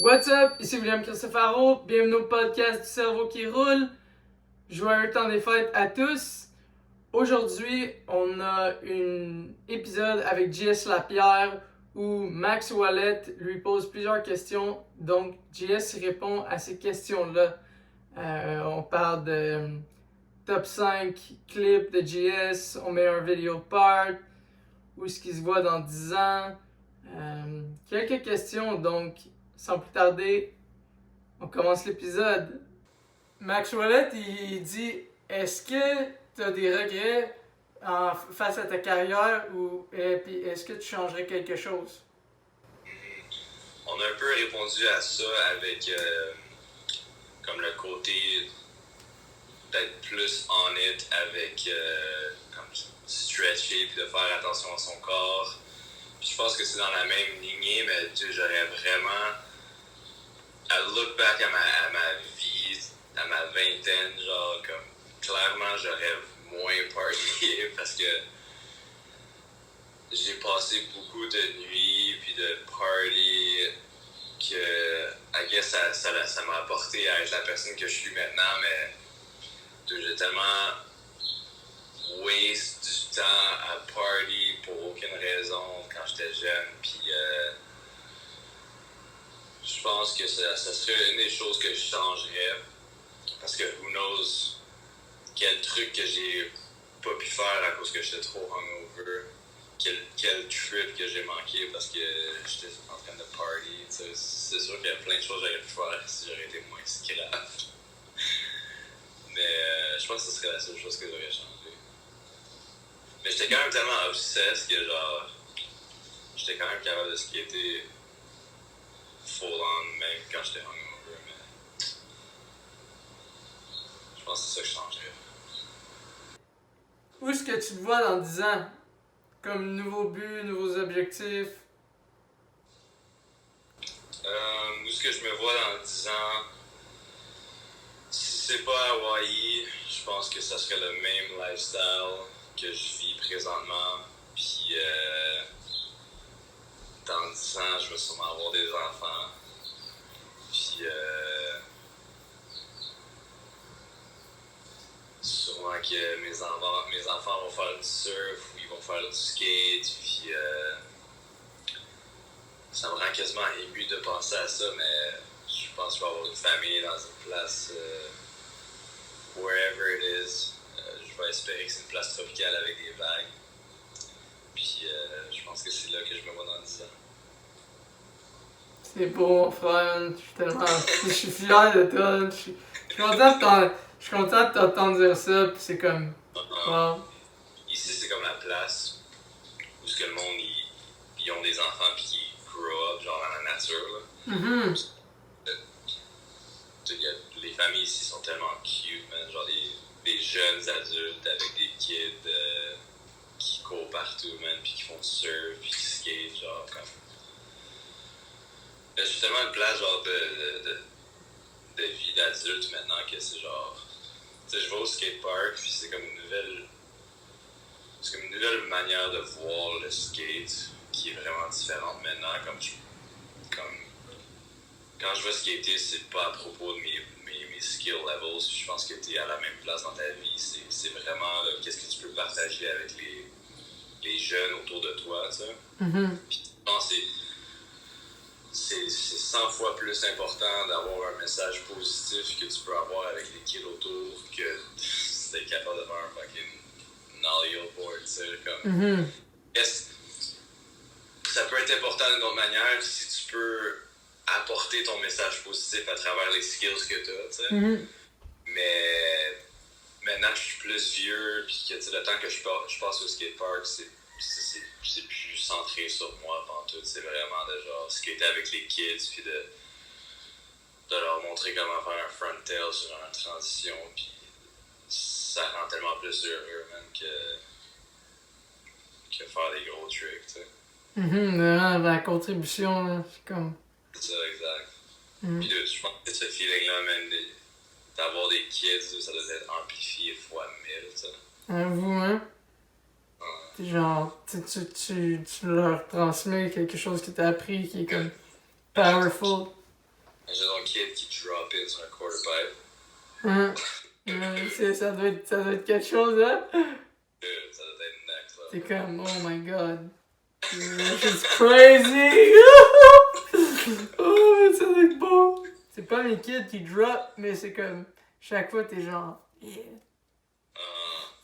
What's up? Ici William Cristofaro. Bienvenue au podcast du cerveau qui roule. Joyeux temps des fêtes à tous. Aujourd'hui, on a un épisode avec JS Lapierre où Max Wallet lui pose plusieurs questions. Donc, JS répond à ces questions-là. On parle de top 5 clips de JS. On met un vidéo part. Où est-ce qu'il se voit dans 10 ans? Quelques questions, donc sans plus tarder, on commence l'épisode. Max Wallet, il dit, est-ce que tu as des regrets face à ta carrière et puis est-ce que tu changerais quelque chose? On a un peu répondu à ça avec comme le côté d'être plus on it avec comme stretcher puis de faire attention à son corps. Puis je pense que c'est dans la même lignée, mais tu sais, j'aurais vraiment à look back à ma vie, à ma vingtaine, genre comme clairement j'aurais moins partié parce que j'ai passé beaucoup de nuits puis de party que I guess ça m'a apporté à être la personne que je suis maintenant, mais j'ai tellement waste du temps à party pour aucune raison quand j'étais jeune, puis je pense que ça serait une des choses que je changerais, parce que who knows quel truc que j'ai pas pu faire à cause que j'étais trop hungover, quel trip que j'ai manqué parce que j'étais en train de party. C'est sûr qu'il y a plein de choses que j'aurais pu faire si j'aurais été moins scrap. Mais je pense que ce serait la seule chose que j'aurais changé. Mais j'étais quand même tellement obsessed que genre j'étais quand même capable de skater full on même quand j'étais hungover, mais je pense que c'est ça que je changerais. Où est-ce que tu te vois dans 10 ans? Comme nouveaux buts, nouveaux objectifs? Où est-ce que je me vois dans 10 ans? Si c'est pas Hawaii, je pense que ça serait le même lifestyle que je vis présentement. Puis dans 10 ans, je vais sûrement avoir des enfants. Puis sûrement que mes enfants vont faire du surf ou ils vont faire du skate. Puis ça me rend quasiment ému de penser à ça, mais je pense que je vais avoir une famille dans une place wherever it is. Je vais espérer que c'est une place tropicale avec des vagues. Puis je pense que c'est là que je me vois dans 10 ans. C'est beau, mon frère. Je suis fier de toi. Je suis content de t'entendre dire ça. Puis c'est comme. Wow. Ici, c'est comme la place où ce que le monde, ils ont des enfants puis qui grow up genre dans la nature. Là. Mm-hmm. Les familles ici sont tellement cute, man. Genre des jeunes adultes avec des kids qui courent partout, man, puis qui font du surf, puis qui skate, genre comme. Je suis tellement une place genre de vie d'adulte maintenant que c'est genre. Tu sais, je vais au skatepark, puis c'est comme une nouvelle manière de voir le skate qui est vraiment différente maintenant. Comme quand je vais skater, c'est pas à propos de mes skill levels. Je pense que tu es à la même place dans ta vie. C'est vraiment là, qu'est-ce que tu peux partager avec les jeunes autour de toi, tu sais. Mm-hmm. Puis je pense que c'est 100 fois plus important d'avoir un message positif que tu peux avoir avec les kids autour que d'être capable de faire un fucking nollie au board, tu sais, comme. Mm-hmm. Yes, ça peut être important d'une autre manière si tu peux apporter ton message positif à travers les skills que tu as, tu sais. Mm-hmm. Mais maintenant que je suis plus vieux, puis que le temps que je passe au skatepark, c'est plus centré sur moi pantoute. C'est vraiment de genre skater avec les kids, puis de leur montrer comment faire un front tail sur une transition, puis ça rend tellement plus heureux, man, que faire des gros tricks, tu sais. Mm-hmm. Vraiment, la contribution, là, c'est comme. C'est ça, exact. Puis je pense que ce feeling-là, man, d'avoir des kids, ça doit être amplifié fois 1000, tu sais. Vous, hein? Genre, tu leur transmets quelque chose que t'as appris qui est comme powerful. J'ai un kid qui drop in sur un quarterpipe. Hein? Ça doit être quelque chose, hein? Dude, ça doit être next level. C'est comme, oh my god. It's crazy! Oh, mais ça doit être beau! C'est pas mes kids qui drop, mais c'est comme, chaque fois t'es genre, yeah.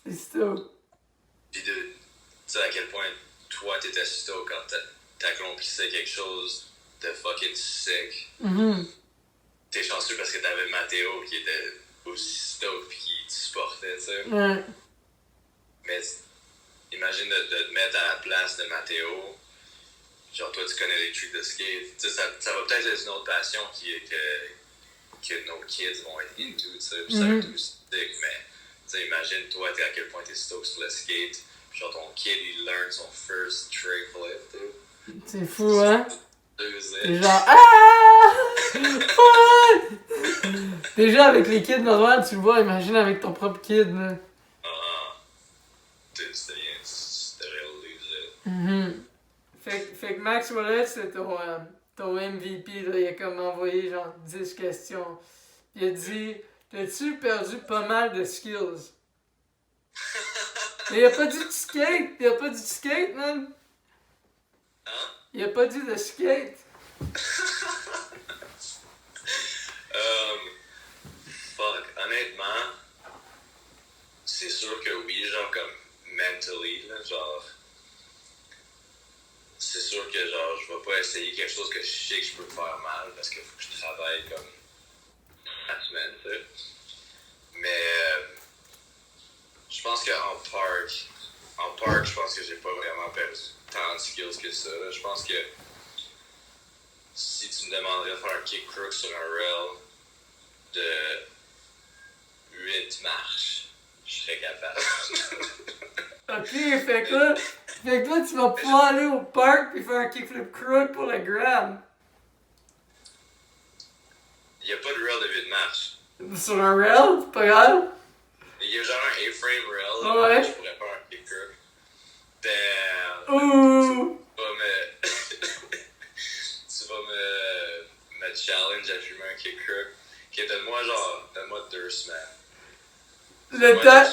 C'est stoked. Pis tu sais à quel point toi t'étais stoked quand t'accomplissais quelque chose de fucking sick. T'es chanceux parce que t'avais Mathéo qui était aussi stoked pis qui te supportait, tu sais. Ouais. Mais imagine de te mettre à la place de Mathéo. Genre, toi, tu connais les tricks de skate. Tu sais, ça va peut-être être une autre passion que nos kids vont être into, tu sais. Puis ça va être aussi sick, mais tu sais, imagine, toi, à quel point t'es stoked sur le skate. Puis genre, ton kid, il learn son first trick flip, tu sais. C'est fou, hein? C'est genre, ah! Déjà, avec les kids normales, tu le vois, imagine avec ton propre kid, là. C'était real legit. Fait que Max Wallet, c'est ton MVP, là. Il a comme envoyé genre 10 questions. Il a dit, t'as-tu perdu pas mal de skills? Mais il a pas dit de skate! Il a pas dit de skate, man! Hein? Il a pas dit de skate! Fuck, honnêtement, c'est sûr que oui, genre comme mentally, là, genre. C'est sûr que genre je vais pas essayer quelque chose que je sais que je peux faire mal parce qu'il faut que je travaille comme la semaine, tu sais. Mais je pense qu'en park, je pense que j'ai pas vraiment perdu tant de skills que ça. Là. Je pense que si tu me demanderais de faire un kick crook sur un rail de 8 marches, je serais capable. Ok, fait que là, tu vas pouvoir aller au parc puis faire un kickflip crook pour le gram. Il y a pas de rail de 8 marches. Sur un rail, c'est pas grave. Il y a genre un A-frame rail, là, Ouais. je pourrais faire un kick crook. Damn! Ouh! Tu vas me challenge à fumer un kick crook. Ok, donne-moi 2 semaines. Le temps...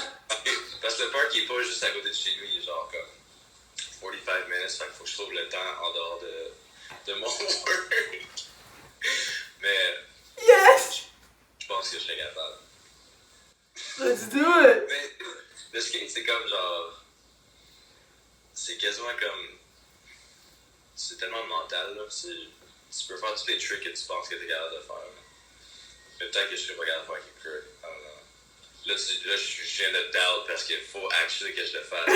Parce que le parc il est pas juste à côté de chez nous, il est genre comme 45 minutes, fait qu'il faut que je trouve le temps en dehors de mon work. Mais Yes! je pense que je serais capable. Let's do it! Mais le skate c'est comme genre. C'est quasiment comme. C'est tellement mental là. Tu peux faire tous les tricks que tu penses que t'es capable de faire. Là. Mais peut-être que je serais pas capable de faire quelque chose. Là, je viens de doubt parce qu'il faut actually que je le fasse.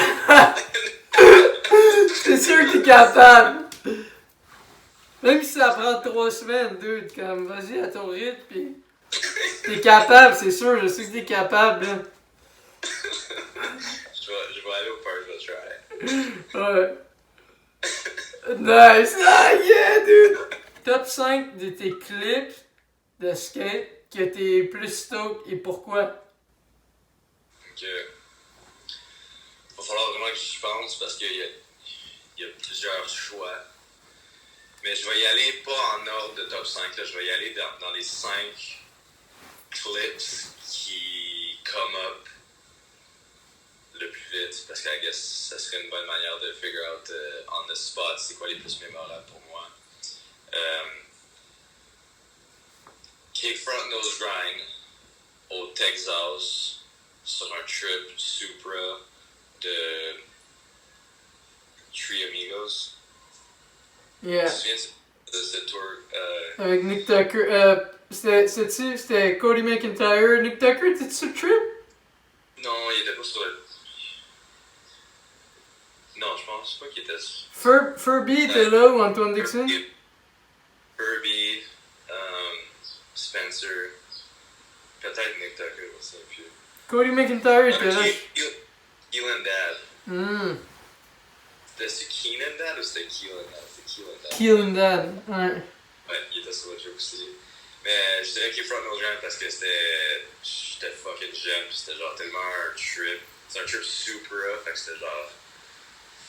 C'est sûr que t'es capable! Même si ça prend 3 semaines, dude, comme vas-y à ton rythme pis... T'es capable, c'est sûr, je sais que t'es capable, là. Je vais aller au park, je vais try. Ouais. Nice! Ah yeah, dude! Top 5 de tes clips de skate que t'es plus stoked et pourquoi? Ok. Va falloir vraiment que j'y pense parce qu'il y a plusieurs choix. Mais je vais y aller pas en ordre de top 5, là. Je vais y aller dans les 5 clips qui come up le plus vite parce que I guess ça serait une bonne manière de figure out on the spot c'est quoi les plus mémorables pour moi. Kick front nose grind au Texas sur un trip Supra de Three Amigos. Yeah. Tu te souviens de ce tour? Avec Nick Tucker. C'était Cody McIntyre. Nick Tucker, t'es-tu sur le trip? Non, il était pas sur le. Non, je pense pas qu'il était sur. Furby était là ou Antoine Dixon? Furby, Spencer, peut-être Nick Tucker aussi. Puis... Cody McIntyre était là. Keelan Dad. C'était Keenan Dad ou c'était Keelan Dad? C'était Keelan Dad, ouais. Ouais, il était sur le jeu aussi. Mais je dirais qu'il est front nose grind parce que j'étais fucking jeune, pis c'était genre tellement un trip. C'est un trip Supra, fait que c'était genre.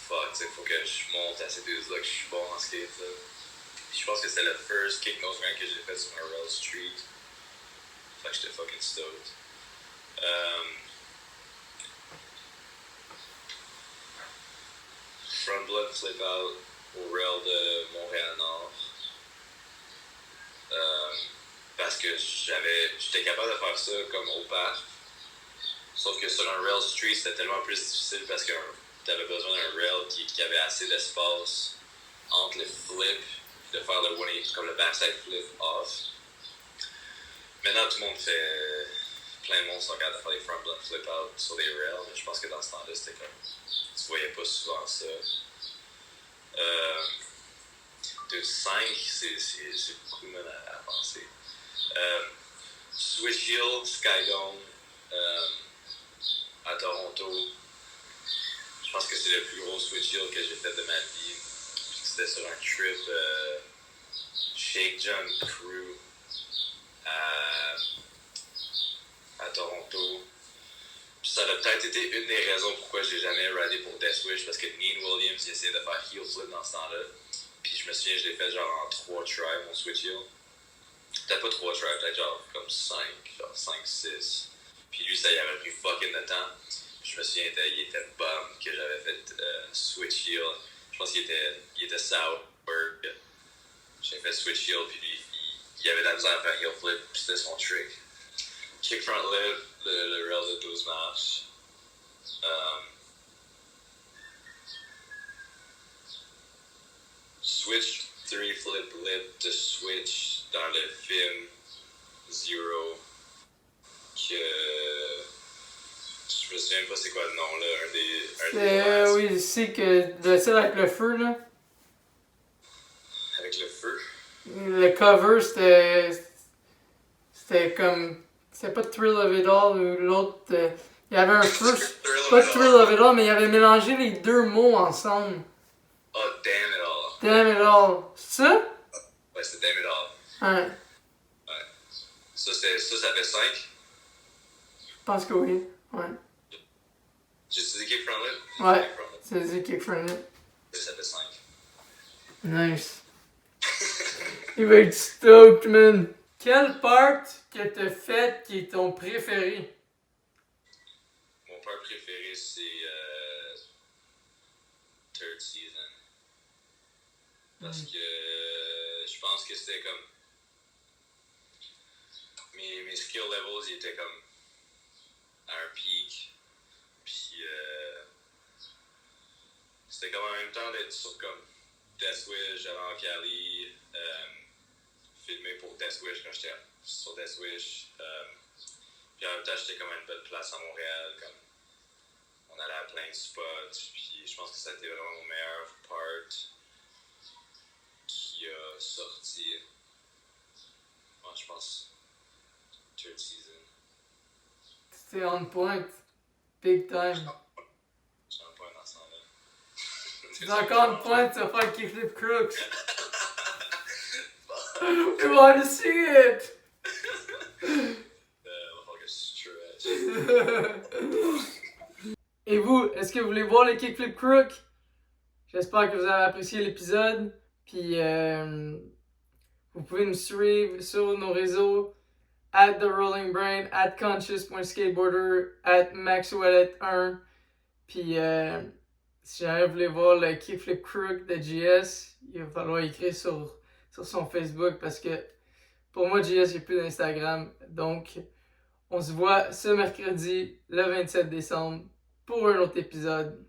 Fuck, tu sais, faut que je monte à ces deux-là que je suis bon en skate, là. Puis je pense que c'était le first kick nose grind que j'ai fait sur un rail street. Fait que j'étais fucking stoked. Front blood flip out au rail de Montréal-Nord. Parce que j'étais capable de faire ça comme au parc. Sauf que sur un rail street, c'était tellement plus difficile parce que t'avais besoin d'un rail qui avait assez d'espace entre les flips, de faire le 180, comme le backside flip off. Maintenant, tout le monde fait. Plein de monde sont capables de faire des front blood flip out sur les rails, mais je pense que dans ce temps-là, c'était comme. Tu voyais pas souvent ça. 5, c'est beaucoup de mal à penser. Switch Hill, Skydome, à Toronto. Je pense que c'est le plus gros Switch Hill que j'ai fait de ma vie. C'était sur un trip Shake Jump Crew à Toronto. Puis ça a peut-être été une des raisons pourquoi j'ai jamais ridé pour Death Wish, parce que Neen Williams il essayait de faire heel flip dans ce temps-là. Puis je me souviens, je l'ai fait genre en 3 tries, mon switch heel. Peut-être pas 3 tries, peut-être genre comme 5, 6. Puis lui, ça y avait pris fucking de temps. Puis je me souviens, il était bum que j'avais fait switch heel. Je pense qu'il était Southburg. J'ai fait switch heel, puis lui, il avait de la misère à faire heel flip, puis c'était son trick. Kick front lip, le rail de 12 marches. Switch 3 flip lip de switch dans le film Zero. Que je me souviens pas c'est quoi le nom là, oui, c'est que de celle avec le feu là. Avec le feu. Le cover c'était comme. C'était pas Thrill of It All ou l'autre. Il y avait un feu. Pas Thrill of It All, mais il avait mélangé les deux mots ensemble. Oh, Damn It All. Damn It All. C'est ça? Ouais, c'était Damn It Ouais. All. Ouais. Ça fait 5. Je pense que oui. Ouais. J'ai dit Kick Front Lip? Ouais. C'est dit Kick Front Lip. Ça fait 5. Nice. Il va être stoked, man. Quelle part que t'as faite qui est ton préféré? Mon part préféré, c'est Third Season. Parce que je pense que c'était comme. Mes skill levels, ils étaient comme à un peak. Puis c'était comme en même temps d'être sur comme Death Wish, j'allais en Cali. Filmé pour Death Wish quand j'étais sur Death Wish. Puis en même temps, j'étais comme à une belle place à Montréal. Comme on allait à plein de spots. Puis je pense que ça a été vraiment mon meilleur part qui a sorti. Moi, je pense. Third Season. C'était on point. Big time. J'ai un point dans ce temps-là. C'est encore une point, tu vas faire kickflip crooks. We want to see it! Et vous, est-ce que vous voulez voir les kickflip crook? J'espère que vous avez apprécié l'épisode. Puis vous pouvez nous suivre sur nos réseaux @TheRollingBrain, @Conscious.skateboarder, @MaxWallet1. Puis si jamais vous voulez voir le kickflip crook de JS, il va falloir écrire sur son Facebook parce que pour moi, JS, j'ai plus d'Instagram. Donc, on se voit ce mercredi, le 27 décembre, pour un autre épisode.